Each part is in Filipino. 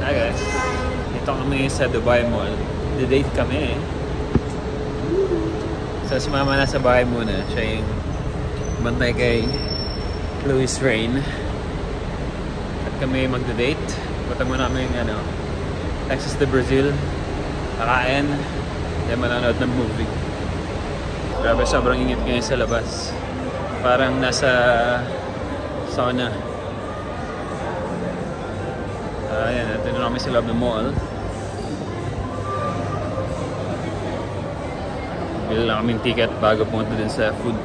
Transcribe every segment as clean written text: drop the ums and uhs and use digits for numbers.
Hi guys, dito kami sa Dubai Mall. Didate kami eh. So si mama nasa bahay muna. Siya yung bantay kay Louis Rain. At kami magdidate. Punta muna kami yung Texas de Brazil. Kakain. Then manonood ng movie. Grabe, sobrang init ngayon sa labas. Parang nasa sauna. Ayan, ito na kami sa loob ng mall. Bili lang kaming ticket bago pumunta din sa food.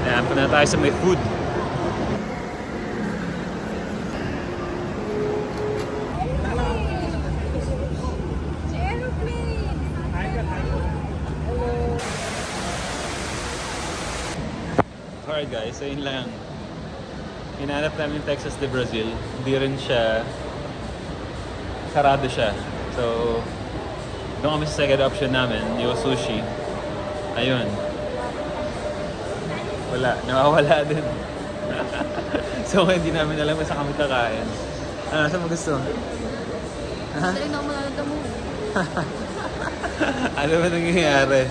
Ayan, punta na tayo sa may food. Alright guys, so yun lang. Hinanap namin yung Texas de Brazil. Hindi rin siya, sarado siya. So, doon kami sa second option namin, yung sushi. Ayun. Wala, nawawala din. So, hindi namin alam kung saan kami kakain. Ano, saan mo gusto? Ha? Saan ako malalanda mo? Ano ba nangyayari?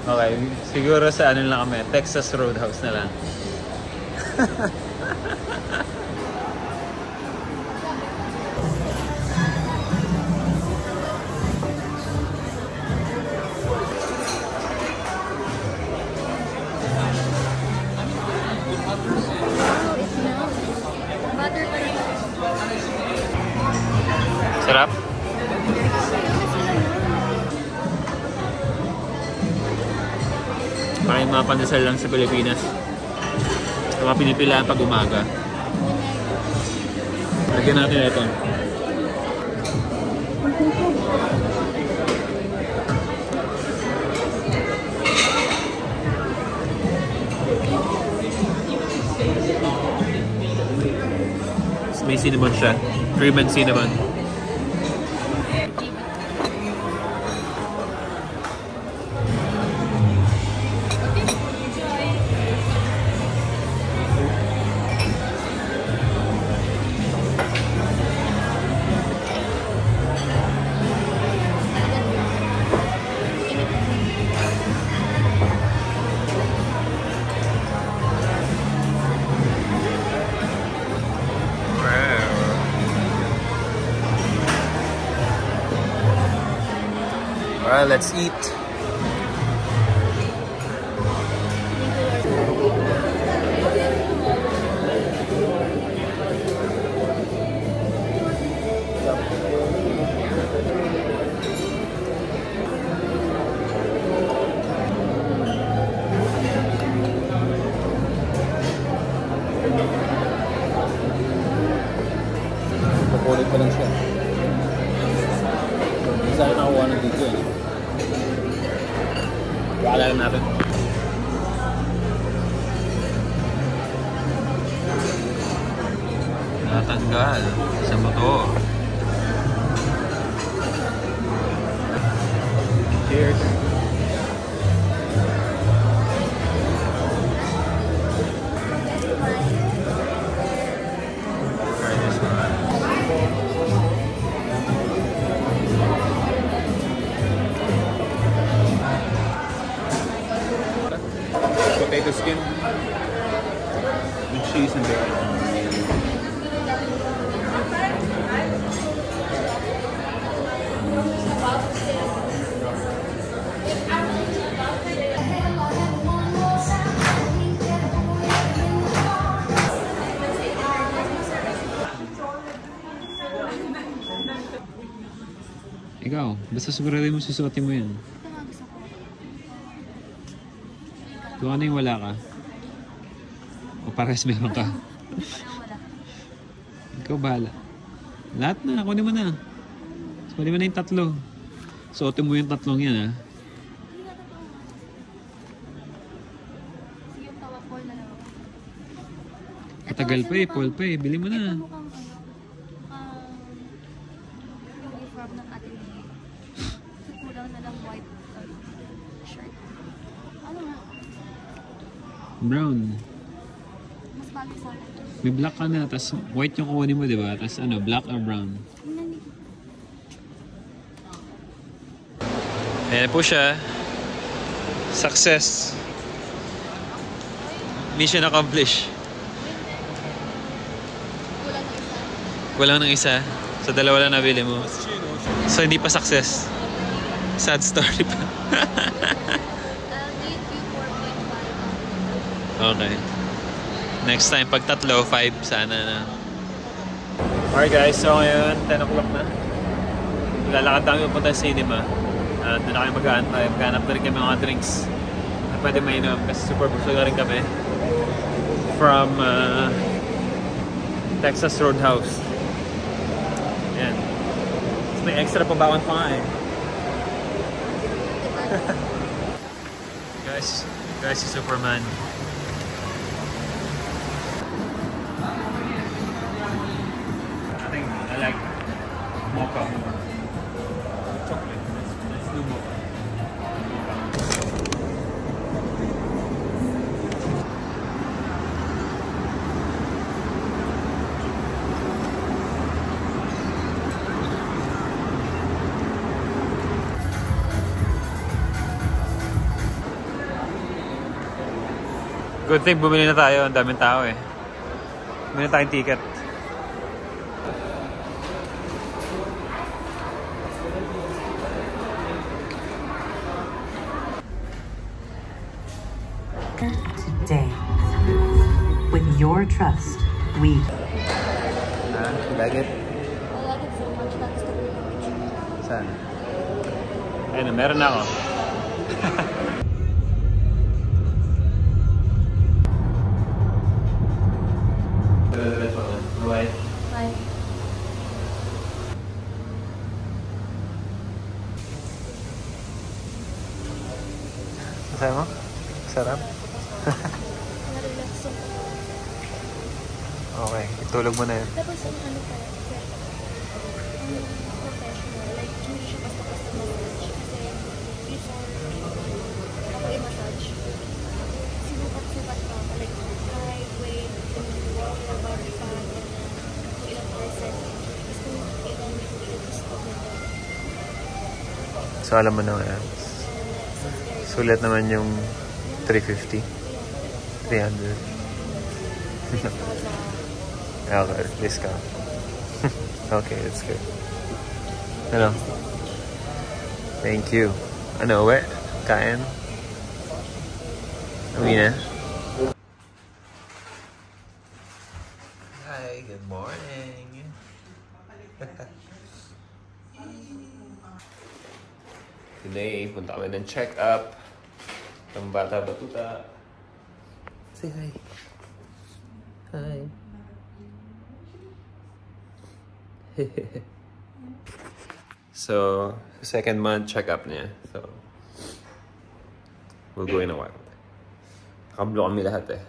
Okay, siguro sa ano lang kami, Texas Roadhouse na lang. Sarap? Parang yung mga pandesal lang sa Pilipinas. Yung mga pinipilaan pag umaga. Lagyan natin ito. May cinnamon siya. Cream and cinnamon. Alright, let's eat. Papulit pa lang siya. Isa na nakakuha ng dito eh. Wala lang natin. Natanggal sa motor. Cheers. Try this one. Potato skin with cheese and bacon. Ikaw, basta sigurado mo susuotin mo yan. Kung ano yung wala ka? O pares meron ka? Ikaw bahala. Lahat na, kunin mo na. Kunin mo na yung tatlo. Suotin mo yung tatlong yan ha. Matagal pa eh, Paul pa eh. Bili mo na. Uniform ng ating kulang na lang white shirt. Ano nga? Brown. bagay sa akin. May black ka na, tapos white yung kukunin mo, di ba? Tapos ano, black or brown? Ayan po siya. Success. Mission accomplished. Kulang ng isa. So, dalawa lang nabili mo. So, hindi pa success. Sad story pa. Okay. Next time, pag tatlo, 5 sana na. Alright guys, so ngayon, 10 o'clock na. Lalakad tayo pupunta sa cinema. Doon na kayo mag-aantay. Maghanap na rin kami mga drinks na pwede mainom kasi super busog na rin kami. From Texas Roadhouse. Yan. So, may extra pabawan pa nga eh. Guys, si Superman. I think I like mocha more. Chocolate. Let's do mocha. Good thing bumili na tayo, ang daming tao eh. Bumili na tayong ticket. Today, with your trust, we Like it? I like it so much. That's the picture. Saan? Ayun, meron na ako. Right. Like, Masaya mo? Sarap? na-relax yung Okay, itulog mo na yun. tapos ang ano pa, professional. Like, hindi siya basta-basta massage. Kasi before ako i-massage, sinukat-sukat pa ako. Like, height, weight, your body fat, and then kung ilang percent. Tapos kung ilang weight, tapos So alam mo na yan. Sulit naman yung 350. 300. Okay, discount. Okay, that's good. Ano? Thank you. Ano, uwi? Kain? Uwi na? Hi, good morning. Today, punta kami ng check-up ng bata batuta. Say hi. Hi. So, second month check-up niya. So, we'll go in a while. Nakablo kami lahat eh.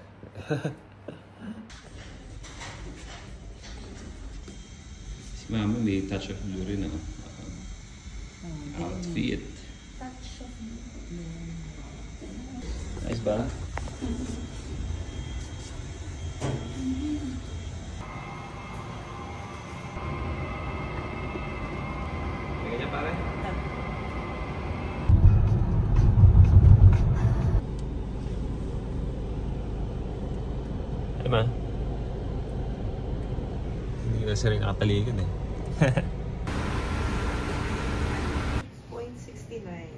Si Mama may touch of blue rin ako. Outfit. Nice ba? Ganyan pare? Ano ba? Hindi kasi rin nakataligan eh. 0.69.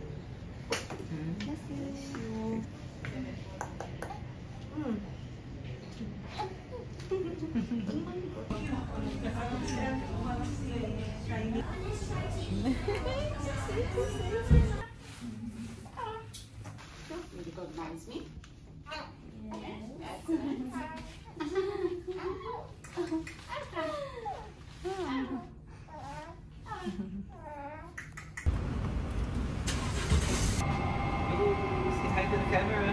You recognize me? Say hi to the camera.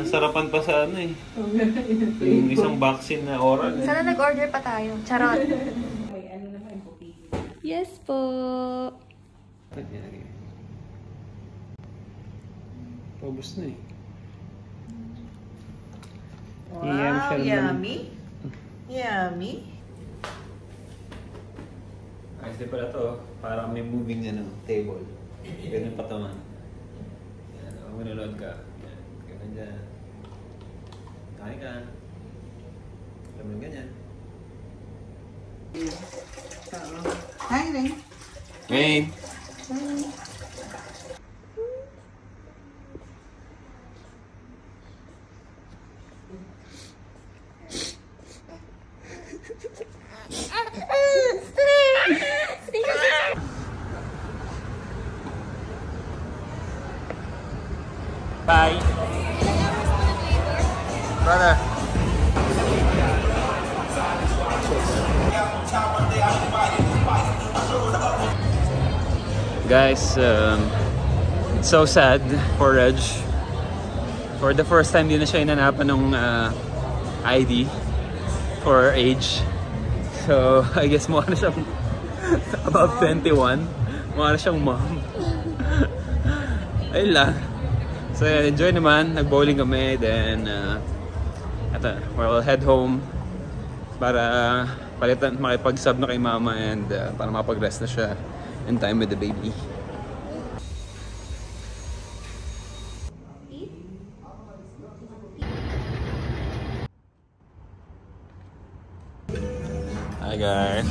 Sarapan pa sa ano eh. Yung isang vaccine na oral eh. sana nag-order pa tayo. Charot. Yes po. Ubus na eh. Wow, yummy. Yummy. Ayos din pala to. Parang may moving table. Ganun pa to man. Yan, manunod ka. Yan, ganun dyan. Kain ka. Alam mo ganyan. Hi, Rain. Rain! Bye! Brother! Guys, it's so sad for Reg. For the first time, di na siya inanapan ng ID for age. So, I guess mukha na siyang about 21. Mukha na siyang mom. Ayun lang. So, enjoy naman. Nag-bowling kami. Then, we'll head home para makipag-sub na kay mama and para makapag-rest na siya in time with the baby. Hi guys.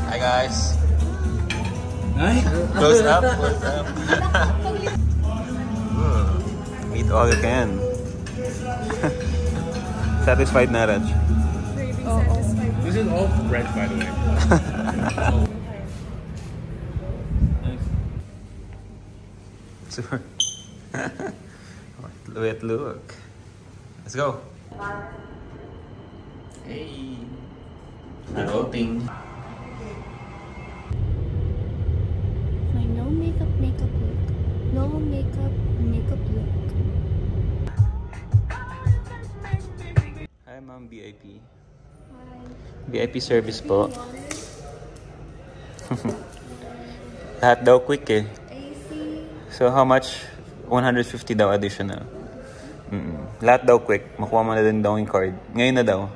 Hi guys. Hi. Close up. Close up. Eat all you can. Satisfied na, Raj? This is all French, by the way. Super. Look. Let's go. Hey. Rolling. My no makeup look. No makeup look. Hi, Ma'am VIP. VIP service po. Lahat daw quick eh. So how much? 150 daw additional. Lahat daw quick. Makuha mo na din daw yung card. Ngayon na daw.